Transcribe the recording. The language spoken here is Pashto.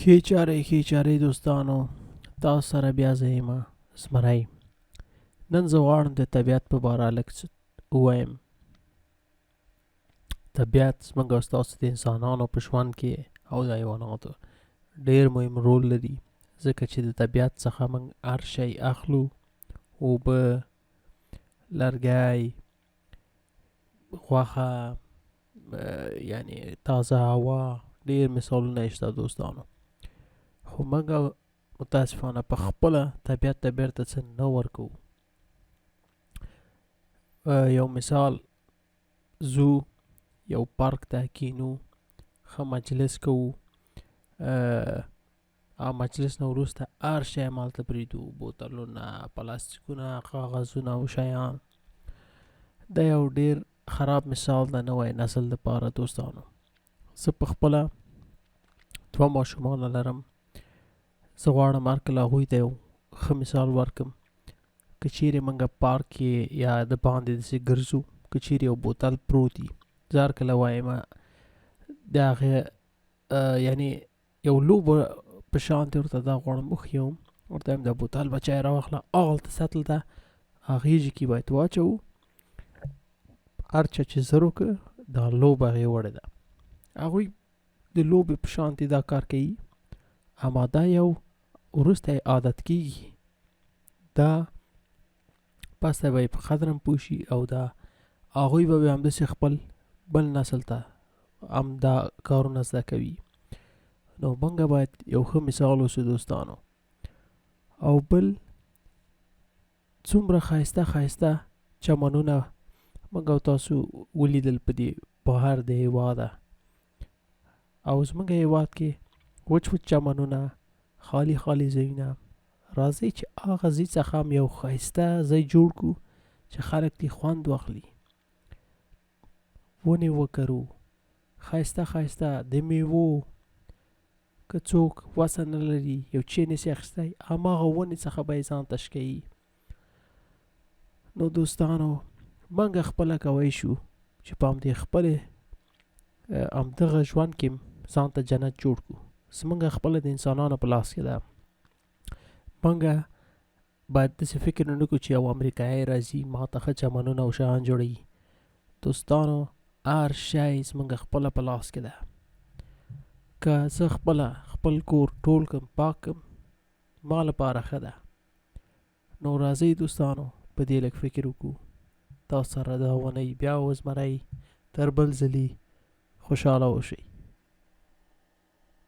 ښې چارې دوستانو، تاسو سره بیا زه یم زمری. نن زه غواړم د طبیعت په باره لږ څه ووایم. طبیعت زموږ او ستاسو د انسانانو په ژوند کې او د حیواناتو ډېر مهم رول لري، ځکه چې د طبیعت څخه موږ هر شی اخلو. اوبه، لرګی، غوښه، یعنې تازه هوا، ډېر مثالونه یې شته دوستانو. خو موږ متاسفانه په خپله طبیعت ته بیرته څه نه ورکوو. یو مثال، زو یو پارک ته کینو، ښه مجلس کوو، مجلس نه وروسته هر شی همالته پرېږدو، بوتلونه، پلاستیکونه، کاغذونه او شیان. دا یو ډېر خراب مثال د نوی نسل دپاره دوستانو. زه په خپله 2 ماشومانه لرم. زه غواړم هر کله هغوی ته یو ښه مثال ورکړم. که چیرې موږ پارک کې یا د باندې داسې ګرځو، که چیرې یو بوتل پروت وي، زه هر کله وایم د هغې یعنې یو لوبه په شانتې ورته دا غواړم وښیم، ورته وایم دا بوتل بچی راواخله، هغلته سطل ته هغې ځای کې باید واچوو. هر چا چې زر وکړه دا لوبه هغې وړې ده، هغوی د لوبې په شانتې دا کار کوي. اما دا یو وروسته عادت کېږي، دا پسته به یې په قدر هم پوه شي او دا هغوی به بیا همداسې خپل بل نسل ته هم دا کارونه زده کوي. نو موږ باید یو ښه مثال اوسو دوستانو. او بل څومره ښایسته ښایسته چمنونه موږ او تاسو ولیدل په دې بهر د هېواده. او زموږ هېواد کې وچ چمنونه، خالي خالي ځایونه. راځئ چې هغه ځای څخه هم یو ښایسته ځای جوړ کړو چې خلک ترې خوند واخلي. ونې وکرو، ښایسته ښایسته د میوو. که څوک وسه نه لري، یو چای نشي اخیستی، هماغه ونې څخه به یې ځان تش کوي. نو دوستانو، موږ خپله کوی شو چې په همدې خپلې همدغه ژوند کې ځان ته جنت جوړ کړو. زموږ خپله د انسانانو په لاس کې ده. موږ باید داسې فکر نه کړو چې یو امریکایي راځي ما ته ښه چمنونه او شیان جوړوي. دوستانو، هر شی زموږ خپله په لاس کې ده. که زه خپله خپل کور ټول کړم، پاک کړم، ما لپاره ښه ده. نو راځئ دوستانو په دې لږ فکر وکړو. تاسو سره دا اونۍ بیا وزمری، تر بل ځلي خوشحاله اوسئ.